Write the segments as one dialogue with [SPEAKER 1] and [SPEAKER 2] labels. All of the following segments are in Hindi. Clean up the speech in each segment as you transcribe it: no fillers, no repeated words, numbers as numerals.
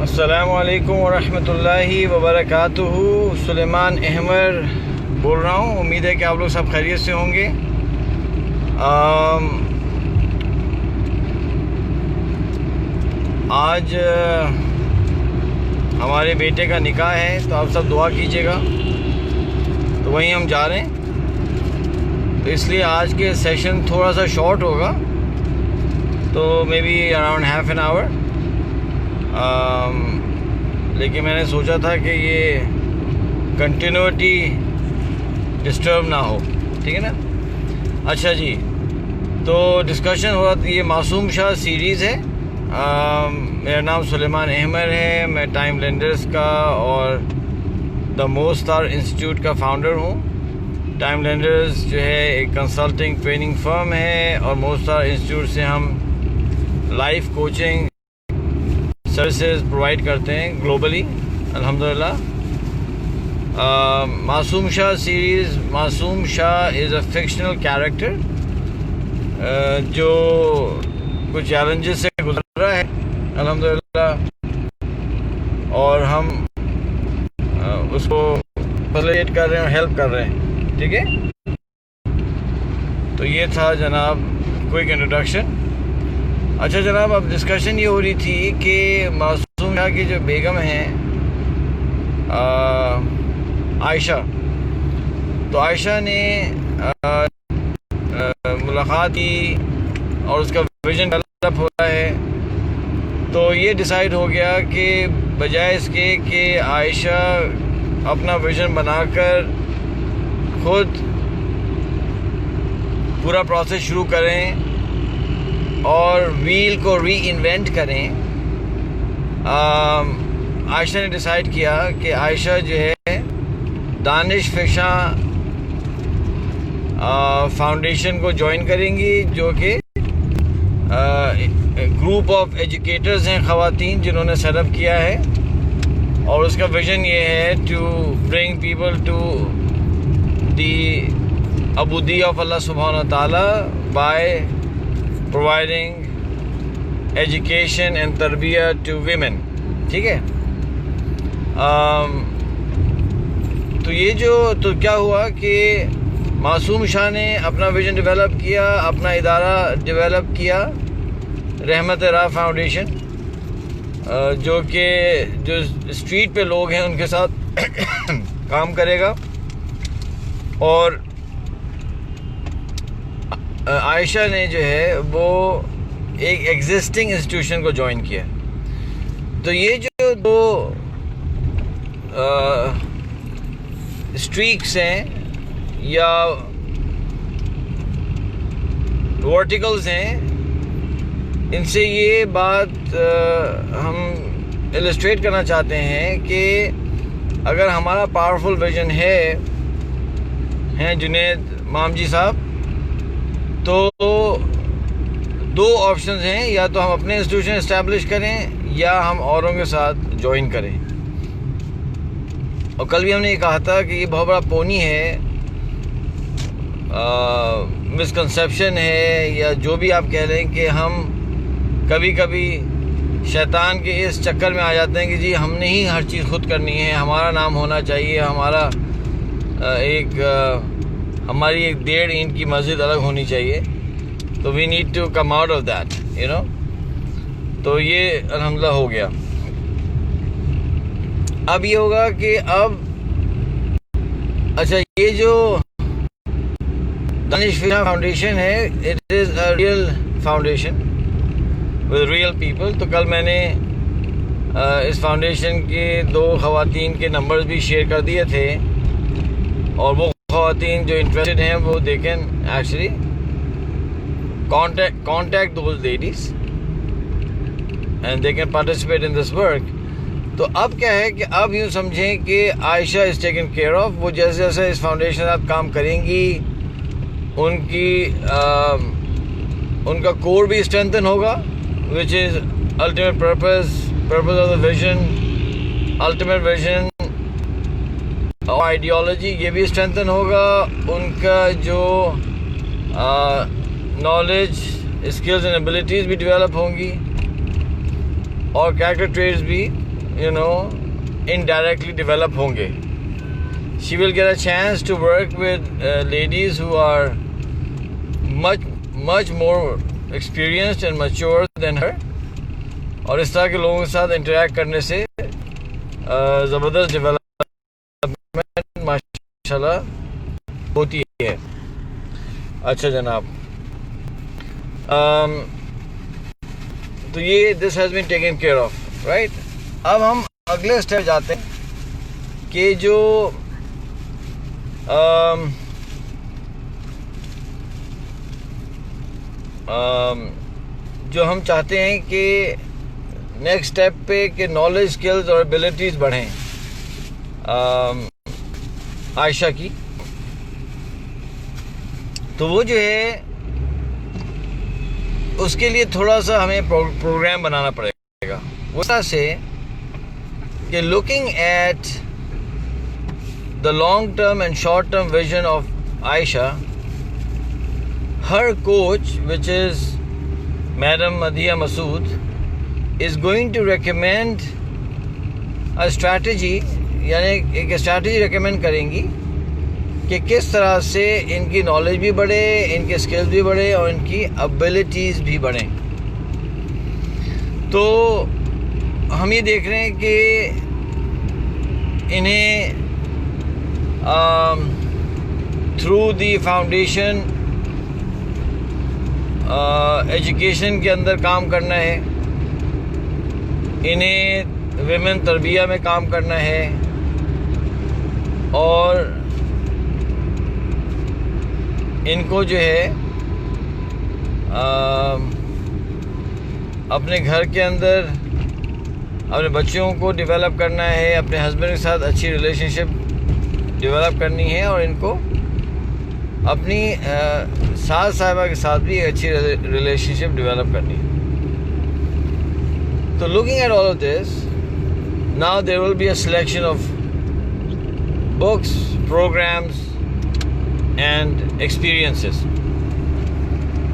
[SPEAKER 1] अस्सलामुअलैकुम वरहमतुल्लाहि वबरकातुहू। सुलेमान अहमद बोल रहा हूँ। उम्मीद है कि आप लोग सब खैरियत से होंगे। आज हमारे बेटे का निकाह है, तो आप सब दुआ कीजिएगा। तो वहीं हम जा रहे हैं, तो इसलिए आज के सेशन थोड़ा सा शॉर्ट होगा, तो may be around half an hour. लेकिन मैंने सोचा था कि ये कंटिन्यूटी डिस्टर्ब ना हो, ठीक है ना। अच्छा जी, तो डिस्कशन हो रहा, ये मासूम शाह सीरीज़ है। मेरा नाम सुलेमान अहमद है। मैं टाइम लेंडर्स का और द मोस्टार इंस्टीट्यूट का फाउंडर हूँ। टाइम लेंडर्स जो है एक कंसल्टिंग ट्रेनिंग फर्म है, और मोस्टार इंस्टीट्यूट से हम लाइफ कोचिंग सर्विसेज प्रोवाइड करते हैं ग्लोबली, अल्हम्दुलिल्लाह। मासूम शाह सीरीज़, मासूम Shah is a fictional character जो कुछ चैलेंजेस से गुजर रहा है, अल्हम्दुलिल्लाह, और हम उसको फैसिलिटेट कर रहे हैं और हेल्प कर रहे हैं, ठीक है। तो ये था जनाब क्विक इंट्रोडक्शन। अच्छा जनाब, अब डिस्कशन ये हो रही थी कि मासूम शाह की जो बेगम हैं आयशा, तो आयशा ने मुलाकात की और उसका विज़न डेवलप हो रहा है। तो ये डिसाइड हो गया कि बजाय इसके कि आयशा अपना विज़न बनाकर खुद पूरा प्रोसेस शुरू करें और व्हील को री इन्वेंट करें, आयशा ने डिसाइड किया कि आयशा जो है दानिश फ़िशा फाउंडेशन को ज्वाइन करेंगी, जो कि ग्रुप ऑफ एजुकेटर्स हैं, ख़वातीन, जिन्होंने सेटअप किया है। और उसका विज़न ये है to bring people to the अबूदी ऑफ अल्लाह सुब्हानहू व तआला बाय प्रोवाइडिंग एजुकेशन एंड तरबियत टू वीमेन, ठीक है। तो ये जो, तो क्या हुआ कि मासूम शाह ने अपना विज़न डेवलप किया, अपना इदारा डेवलप किया, रहमत राह फाउंडेशन, जो कि जो स्ट्रीट पे लोग हैं उनके साथ काम करेगा। और आयशा ने जो है वो एक एग्जिस्टिंग इंस्टीट्यूशन को ज्वाइन किया। तो ये जो दो स्ट्रीक्स हैं या वर्टिकल्स हैं, इनसे ये बात हम इलस्ट्रेट करना चाहते हैं कि अगर हमारा पावरफुल विजन है जुनेद मामजी साहब, तो दो ऑप्शंस हैं, या तो हम अपने इंस्टीट्यूशन इस्टेब्लिश करें या हम औरों के साथ ज्वाइन करें। और कल भी हमने ये कहा था कि ये बहुत बड़ा पोनी है, मिसकंसेप्शन है, या जो भी आप कह लें, कि हम कभी कभी शैतान के इस चक्कर में आ जाते हैं कि जी हमने ही हर चीज़ खुद करनी है, हमारा नाम होना चाहिए, हमारा हमारी एक 1.5 ईंट की मस्जिद अलग होनी चाहिए। तो we need to come out of that, you know. तो ये अल्हम्दुलिल्लाह हो गया। अब ये होगा कि अब, अच्छा, ये जो दानिश फ़िशा फाउंडेशन है, it is a real foundation with real people. तो कल मैंने इस फाउंडेशन के 2 ख़वातीन के नंबर्स भी शेयर कर दिए थे, और वो ख़वातीन जो इंटरेस्टेड हैं वो they can actually contact those ladies and they can participate in this work. तो अब क्या है कि अब यूँ समझें कि Ayesha is taken care of. वो जैसे जैसे इस फाउंडेशन आप काम करेंगी, उनका कोर भी स्ट्रेंथन होगा, which is ultimate purpose of the vision, ultimate vision और आइडियोलॉजी, ये भी स्ट्रेंथन होगा। उनका जो नॉलेज, स्किल्स एंड एबिलिटीज़ भी डेवलप होंगी, और कैरेक्टर ट्रेट्स भी indirectly develop होंगे. She will get a chance to work with ladies who are much more experienced and mature than her. और इस तरह के लोगों के साथ इंटरेक्ट करने से ज़बरदस्त डेवलपमेंट माशाल्लाह होती है. अच्छा जनाब, तो ये this has been taken care of, right. अब हम अगले स्टेप जाते हैं कि जो हम चाहते हैं कि नेक्स्ट स्टेप पे कि नॉलेज, स्किल्स और एबिलिटीज़ बढ़ें आयशा की. तो वो जो है उसके लिए थोड़ा सा हमें प्रोग्राम बनाना पड़ेगा. वो तरह से कि looking at the long term and short term vision of Ayesha, her coach which is madam Madiya Masood is going to recommend a strategy, यानी एक स्ट्रैटेजी रेकमेंड करेंगी कि किस तरह से इनकी नॉलेज भी बढ़े, इनके स्किल्स भी बढ़े और इनकी एबिलिटीज़ भी बढ़ें. तो हम ये देख रहे हैं कि इन्हें थ्रू दी फाउंडेशन एजुकेशन के अंदर काम करना है, इन्हें विमेन तरबिया में काम करना है और इनको जो है अपने घर के अंदर अपने बच्चों को डेवलप करना है, अपने हस्बैंड के साथ अच्छी रिलेशनशिप डेवलप करनी है और इनको अपनी सास साहिबा के साथ भी अच्छी रिलेशनशिप डेवलप करनी है. So looking at all of this, now there will be a selection of books, programs and experiences.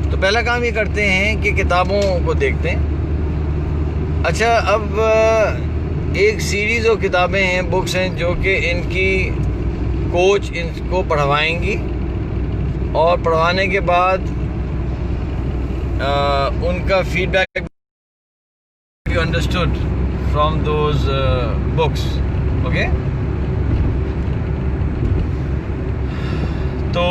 [SPEAKER 1] तो पहला काम ये करते हैं कि किताबों को देखते हैं. अच्छा, अब एक सीरीज़ ऑफ किताबें हैं, बुक्स हैं जो कि इनकी कोच इनको पढ़वाएंगी और पढ़वाने के बाद उनका feedback you understood from those books. Okay, तो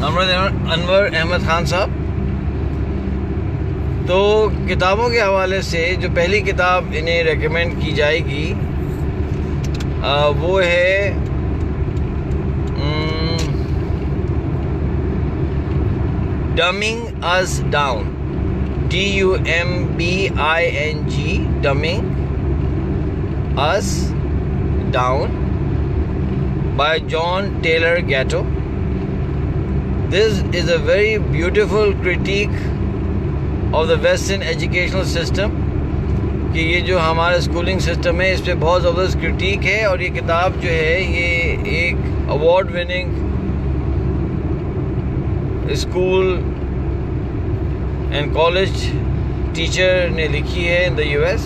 [SPEAKER 1] अनवर अहमद खान साहब, तो किताबों के हवाले से जो पहली किताब इन्हें रेकमेंड की जाएगी वो है Dumbing Us Down, DUMBING, Dumbing Us Down by John Taylor Gatto. This is a very beautiful critique of the Western educational system, कि ये जो हमारा स्कूलिंग सिस्टम है इस पर बहुत ज़बरदस्त क्रिटिक है. और ये किताब जो है ये एक award winning school and college teacher ने लिखी है इन द US.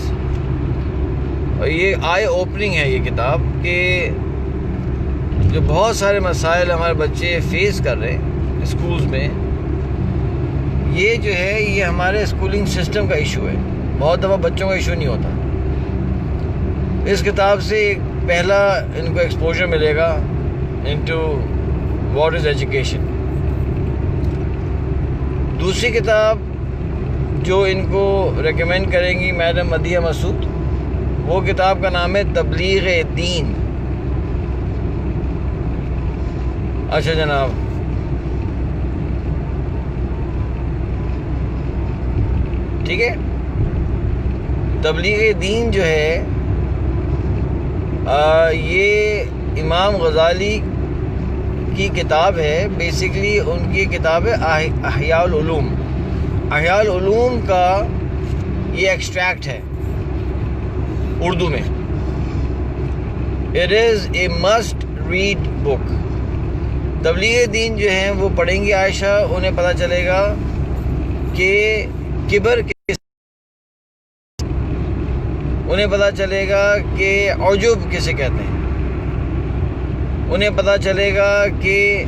[SPEAKER 1] और ये आई ओपनिंग है ये किताब कि जो बहुत सारे मसाइल हमारे बच्चे फेस कर रहे हैं स्कूल्स में, ये जो है ये हमारे स्कूलिंग सिस्टम का इशू है. बहुत दफ़ा बच्चों का इशू नहीं होता. इस किताब से एक पहला इनको एक्सपोजर मिलेगा इनटू व्हाट इज़ एजुकेशन. दूसरी किताब जो इनको रेकमेंड करेंगी मैडम मदिया मसूद, वो किताब का नाम है तबलीग दीन. अच्छा जनाब, ठीक है. तबलीग दीन जो है ये इमाम गज़ाली की किताब है. बेसिकली उनकी किताब है अहयाउल उलूम. अहयाउल उलूम का ये एक्सट्रैक्ट है उर्दू में. It is a must read book. तबलीग दीन जो हैं वो पढ़ेंगी आयशा, उन्हें पता चलेगा कि किबर उन्हें पता चलेगा कि औजुब किसे कहते हैं, उन्हें पता चलेगा कि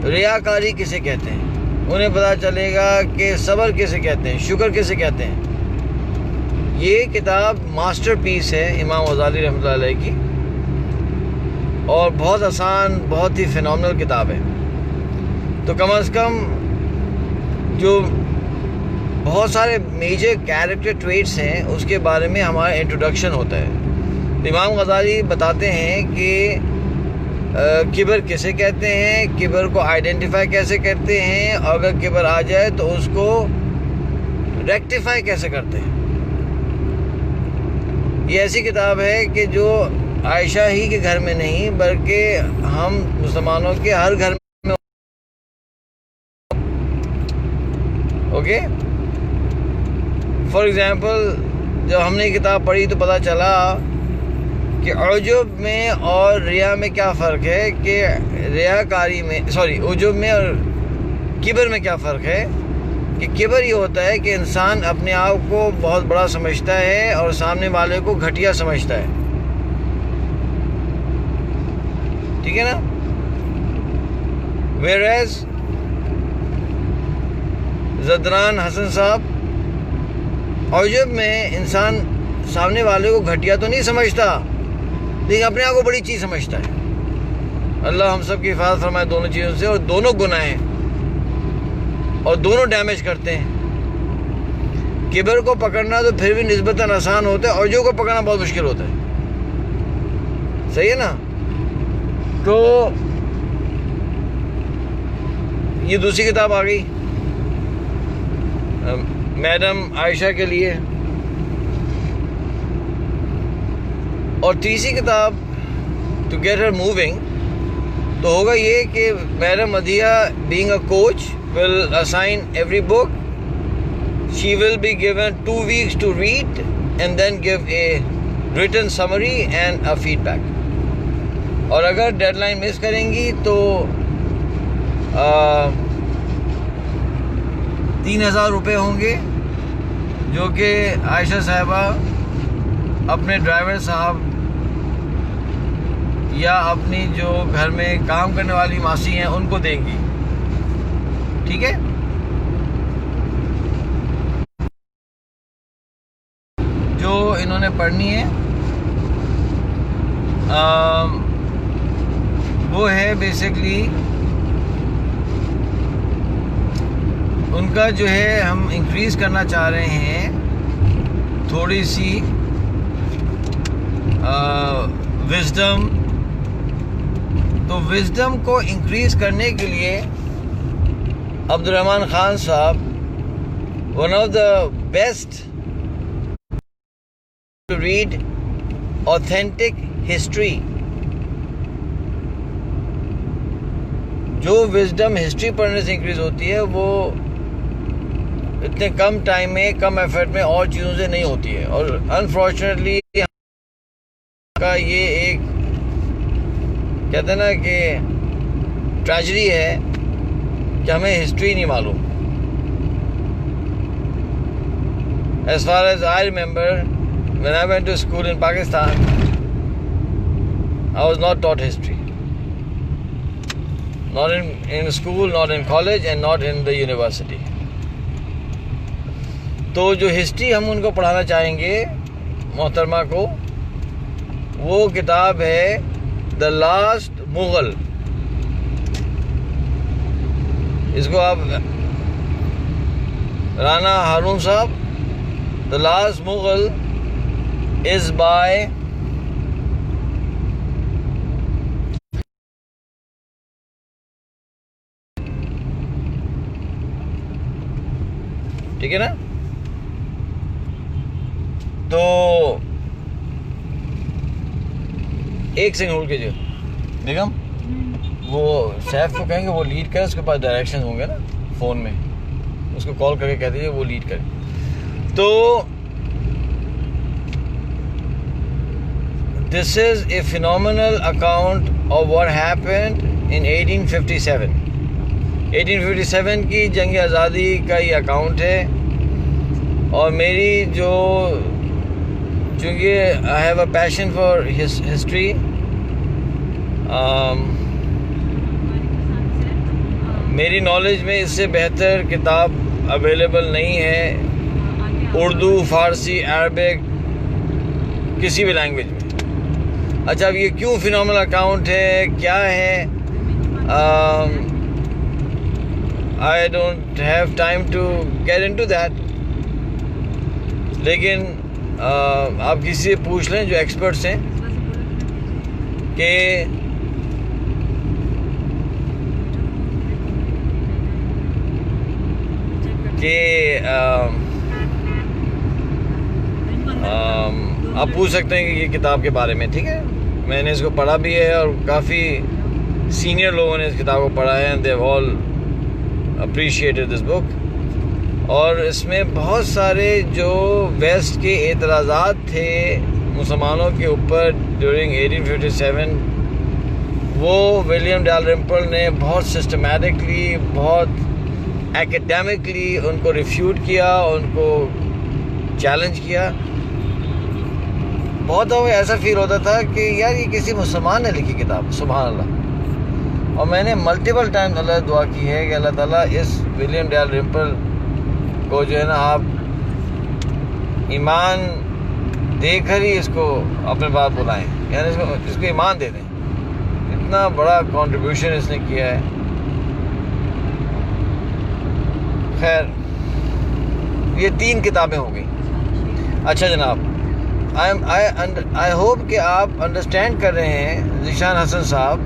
[SPEAKER 1] रियाकारी किसे कहते हैं, उन्हें पता चलेगा कि सब्र किसे कहते हैं, शुक्र किसे कहते हैं। ये किताब मास्टरपीस है इमाम गज़ाली रहमतुल्लाह अलैह की, और बहुत आसान, बहुत ही फिनोमिनल किताब है। तो कम से कम जो बहुत सारे मेजर कैरेक्टर ट्रेट्स हैं उसके बारे में हमारा इंट्रोडक्शन होता है। तो इमाम गज़ाली बताते हैं कि किबर किसे कहते हैं, किबर को आइडेंटिफाई कैसे करते हैं, और अगर किबर आ जाए तो उसको रेक्टिफाई कैसे करते हैं। ये ऐसी किताब है कि जो आयशा ही के घर में नहीं बल्कि हम मुसलमानों के हर घर में, ओके। फॉर एग्ज़ाम्पल जब हमने ये किताब पढ़ी तो पता चला कि उजुब में और रिया में क्या फ़र्क है, कि रियाकारी में, सॉरी, उजुब में और किबर में क्या फ़र्क है। कि किबर ये होता है कि इंसान अपने आप को बहुत बड़ा समझता है और सामने वाले को घटिया समझता है, ठीक है ना। वेयरएज़ ज़दरान हसन साहब, औजुब में इंसान सामने वाले को घटिया तो नहीं समझता लेकिन अपने आप को बड़ी चीज़ समझता है। अल्लाह हम सब की हिफाजत फरमाए दोनों चीज़ों से, और दोनों गुनाह हैं और दोनों डैमेज करते हैं। किबर को पकड़ना तो फिर भी निस्बतन आसान होता है, औजुब को पकड़ना बहुत मुश्किल होता है, सही है ना। तो ये दूसरी किताब आ गई मैडम आयशा के लिए, और तीसरी किताब टू गेट हर मूविंग तो होगा ये कि madam Madiya being a coach will assign every book, she will be given 2 weeks to read and then give a written summary and a feedback. और अगर डेडलाइन मिस करेंगी तो 3,000 रुपये होंगे, जो कि आयशा साहिबा अपने ड्राइवर साहब या अपनी जो घर में काम करने वाली मासी हैं उनको देंगी, ठीक है। जो इन्होंने पढ़नी है वो है बेसिकली उनका जो है, हम इंक्रीज़ करना चाह रहे हैं थोड़ी सी विज़डम। तो विज़डम को इंक्रीज़ करने के लिए अब्दुर्रहमान ख़ान साहब, one of the best to read authentic history. जो विज़डम हिस्ट्री पढ़ने से इंक्रीज़ होती है वो इतने कम टाइम में, कम एफर्ट में और चीज़ों से नहीं होती है। और अनफॉर्चुनेटली का ये एक कहते हैं ना कि ट्रेजेडी है कि हमें हिस्ट्री नहीं मालूम। As far as I remember, when I went to school in Pakistan, I was not taught history. Not in school, not in college, and not in the university. तो जो हिस्ट्री हम उनको पढ़ाना चाहेंगे मोहतरमा को, वो किताब है द लास्ट मुग़ल। इसको आप राना हारून साहब, the last Mughal is by ठीक है ना। तो एक सेकंड होल्ड कीजिए बेगम, वो सैफ को कहेंगे वो लीड करे, उसके पास डायरेक्शन होंगे ना फ़ोन में, उसको कॉल करके कह दीजिए वो लीड करे। तो this is a phenomenal account of what happened in 1857 की जंग आज़ादी का ये अकाउंट है। और मेरी जो चूँकि I have a passion for history, मेरी नॉलेज में इससे बेहतर किताब अवेलेबल नहीं है उर्दू, फ़ारसी, अरबिक, किसी भी लैंग्वेज में। अच्छा, अब ये क्यों फिनोमिनल अकाउंट है, क्या है, I don't have time to get into that, लेकिन आप किसी से पूछ लें जो एक्सपर्ट्स हैं कि आप पूछ सकते हैं कि ये किताब के बारे में, ठीक है। मैंने इसको पढ़ा भी है और काफ़ी सीनियर लोगों ने इस किताब को पढ़ा है, they have all appreciated this book. और इसमें बहुत सारे जो वेस्ट के एतराज़ात थे मुसलमानों के ऊपर ड्यूरिंग 1857, वो विलियम डैलरिम्पल ने बहुत सिस्टमैटिकली, बहुत एकेडमिकली उनको रिफ्यूट किया, उनको चैलेंज किया। बहुत दफ़ा ऐसा फील होता था कि यार ये किसी मुसलमान ने लिखी किताब, सुभान अल्लाह। और मैंने मल्टीपल टाइम अल्लाह दुआ की है कि अल्लाह ताला इस विलियम डैलरिम्पल को जो है ना, आप ईमान देकर ही इसको अपने बात बुलाएं, यानी इसको ईमान दे दें। इतना बड़ा कंट्रीब्यूशन इसने किया है। खैर, ये 3 किताबें हो गई। अच्छा जनाब, आई होप कि आप अंडरस्टैंड कर रहे हैं ज़ीशान हसन साहब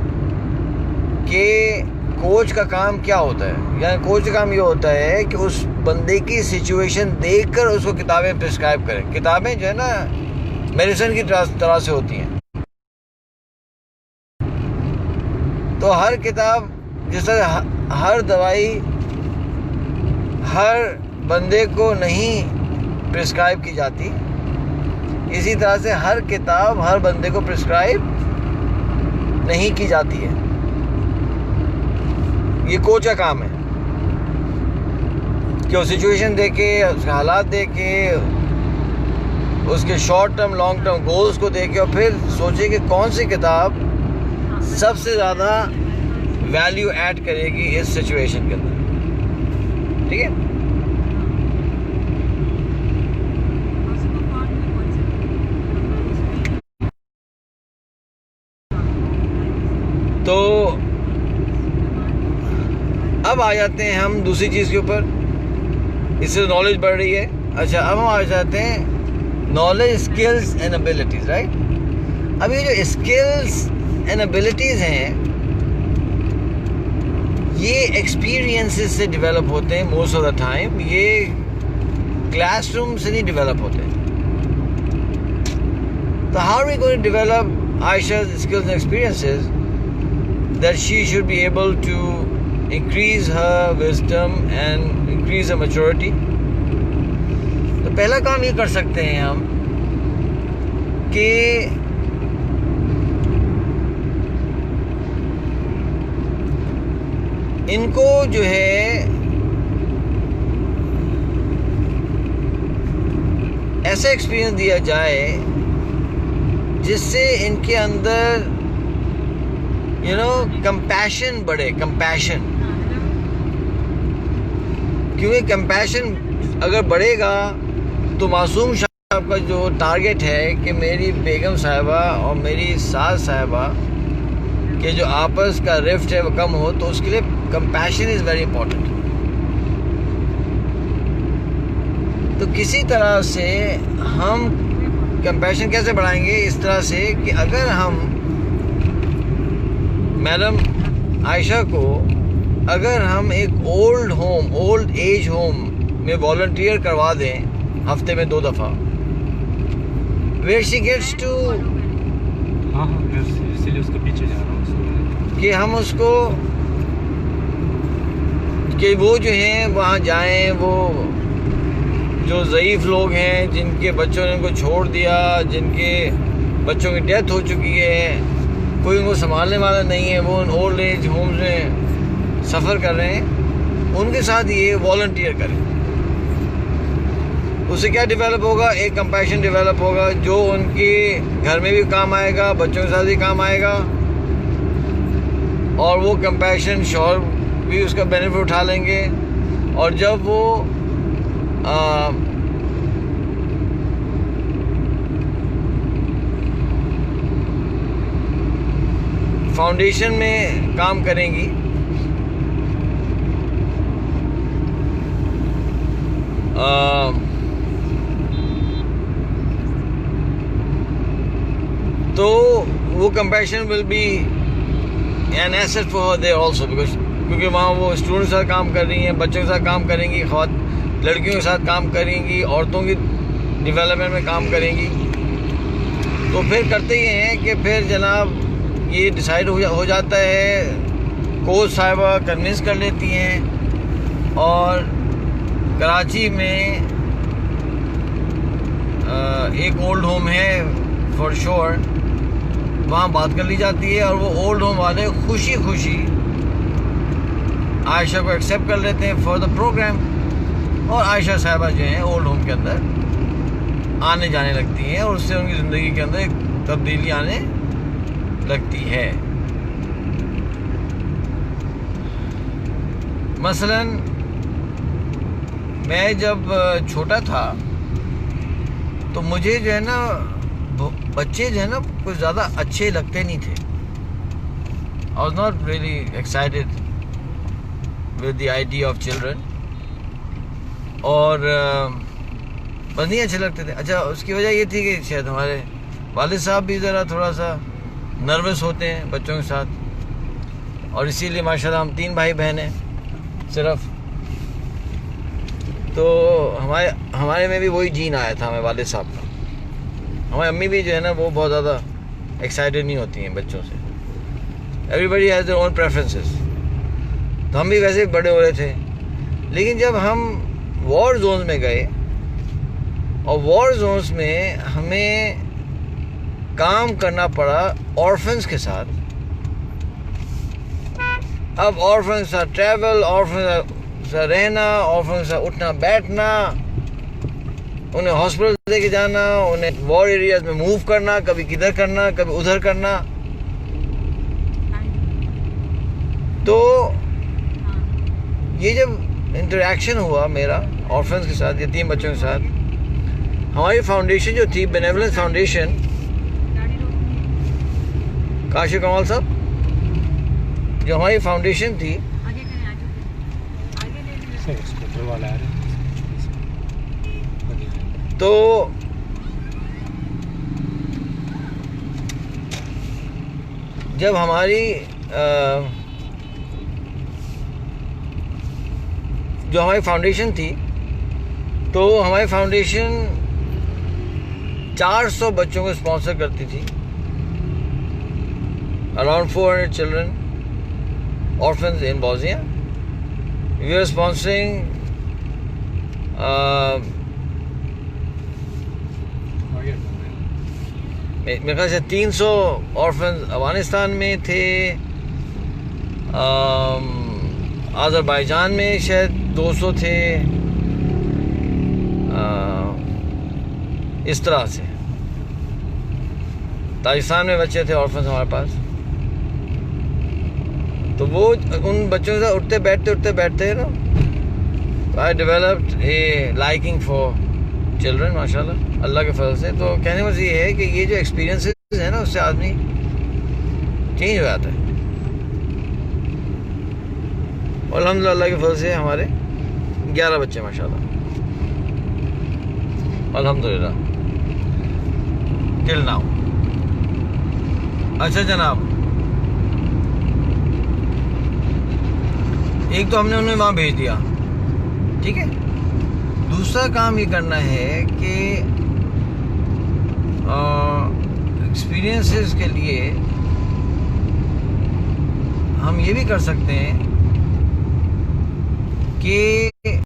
[SPEAKER 1] कि कोच का काम क्या होता है। यानी कोच का काम ये होता है कि उस बंदे की सिचुएशन देखकर उसको किताबें प्रिस्क्राइब करें। किताबें जो है ना मेडिसिन की तरह से होती हैं। तो हर किताब, जिस तरह हर दवाई हर बंदे को नहीं प्रिस्क्राइब की जाती, इसी तरह से हर किताब हर बंदे को प्रिस्क्राइब नहीं की जाती है। ये कोच का काम है कि वो सिचुएशन देखे, उसके हालात देखे, उसके short term long term goals को देखे और फिर सोचे कि कौन सी किताब सबसे ज़्यादा वैल्यू ऐड करेगी इस सिचुएशन के अंदर, ठीक है। तो अब आ जाते हैं हम दूसरी चीज़ के ऊपर। इससे नॉलेज बढ़ रही है। अच्छा, अब हम आ जाते हैं knowledge, skills and abilities, right. अब ये जो स्किल्स एंड एबिलिटीज़ हैं, ये एक्सपीरियंसेस से डेवलप होते हैं मोस्ट ऑफ द टाइम। ये क्लासरूम से नहीं डेवलप होते। तो how are we going to develop Aisha's skills and experiences that she should be able to increase her wisdom and increase her maturity? तो पहला काम ये कर सकते हैं हम कि इनको जो है ऐसा एक्सपीरियंस दिया जाए जिससे इनके अंदर कंपैशन बढ़े। कंपैशन, क्योंकि कंपैशन अगर बढ़ेगा तो मासूम साहब का जो टारगेट है कि मेरी बेगम साहिबा और मेरी सास साहिबा कि जो आपस का रिफ्ट है वो कम हो, तो उसके लिए कंपैशन इज़ वेरी इंपॉर्टेंट। तो किसी तरह से हम कंपैशन कैसे बढ़ाएंगे? इस तरह से कि अगर हम मैडम आयशा को अगर हम एक ओल्ड एज होम में वॉलंटियर करवा दें हफ्ते में 2 दफ़ा, वेयर शी गेट्स टू,
[SPEAKER 2] इसलिए उसके पीछे जा रहा हूँ
[SPEAKER 1] कि हम उसको कि वो जो हैं वहाँ जाएं, वो जो ज़ईफ़ लोग हैं जिनके बच्चों ने उनको छोड़ दिया, जिनके बच्चों की डेथ हो चुकी है, कोई उनको संभालने वाला नहीं है, वो उन ओल्ड एज होम्स में सफ़र कर रहे हैं, उनके साथ ये वॉलंटियर करें। उससे क्या डेवलप होगा? एक कंपैशन डेवलप होगा जो उनके घर में भी काम आएगा, बच्चों के साथ भी काम आएगा, और वो कंपैशन शौहर भी उसका बेनिफिट उठा लेंगे। और जब वो फाउंडेशन में काम करेंगी तो वो compassion will be an asset for their also, because क्योंकि वहाँ वो स्टूडेंट के साथ काम कर रही हैं, बच्चों के साथ काम करेंगी, लड़कियों के साथ काम करेंगी, औरतों की डेवलपमेंट में काम करेंगी। तो फिर करते ये हैं कि फिर जनाब ये डिसाइड हो जाता है, कोच साहिबा कन्विंस कर लेती हैं और कराची में एक ओल्ड होम है फॉर श्योर, वहाँ बात कर ली जाती है और वो ओल्ड होम वाले खुशी खुशी आयशा को एक्सेप्ट कर लेते हैं फॉर द प्रोग्राम, और आयशा साहिबा जो हैं ओल्ड होम के अंदर आने जाने लगती हैं और उससे उनकी ज़िंदगी के अंदर एक तब्दीली आने लगती है। मसलन मैं जब छोटा था तो मुझे जो है ना बच्चे जो है ना कुछ ज़्यादा अच्छे लगते नहीं थे। I was not really excited with the idea of children, और बस नहीं अच्छे लगते थे। अच्छा, उसकी वजह ये थी कि शायद हमारे वालिद साहब भी ज़रा थोड़ा सा नर्वस होते हैं बच्चों के साथ, और इसीलिए माशाल्लाह हम 3 भाई बहन हैं सिर्फ, तो हमारे में भी वही जीन आया था हमारे वालिद साहब का। हमारी अम्मी भी जो है ना वो बहुत ज़्यादा एक्साइटेड नहीं होती हैं बच्चों से। Everybody has their own preferences, तो हम भी वैसे ही बड़े हो रहे थे। लेकिन जब हम वॉर जोन्स में गए और वॉर जोन्स में हमें काम करना पड़ा ऑर्फन्स के साथ, अब ऑर्फन के साथ ट्रैवल, ऑर्फन के साथ रहना, ऑर्फन के साथ उठना बैठना, उन्हें हॉस्पिटल लेके जाना, उन्हें वॉर एरियाज में मूव करना, कभी किधर करना कभी उधर करना। तो ये जब इंटरेक्शन हुआ मेरा ऑर्फन्स के साथ, यतीम बच्चों के साथ, हमारी फाउंडेशन जो थी बेनेवलेंस फाउंडेशन, काशिफ कमाल साहब, जो हमारी फाउंडेशन थी, तो जब हमारी जो हमारी फाउंडेशन थी, तो हमारी फाउंडेशन 400 बच्चों को स्पॉन्सर करती थी, around 400 children, orphans in Bosnia. We were sponsoring मेरे ख्याल से 300 orphans अफगानिस्तान में थे, आज़रबाईजान में शायद 200 थे, इस तरह से ताजिकिस्तान में बच्चे थे ऑर्फन्स हमारे पास। तो वो उन बच्चों के साथ उठते बैठते ना, I developed A liking for children माशाल्लाह अल्लाह के फजल से। तो कहने का ये है कि ये जो एक्सपीरियंसेस है ना, उससे आदमी चेंज हो जाता है। और अल्हम्दुलिल्लाह अल्लाह के फजल से हमारे 11 बच्चे माशाल्लाह, अल्हम्दुलिल्लाह टिल नाउ। अच्छा जनाब, एक तो हमने उन्हें वहाँ भेज दिया, ठीक है। दूसरा काम ये करना है कि एक्सपीरियंसेस के लिए हम ये भी कर सकते हैं कि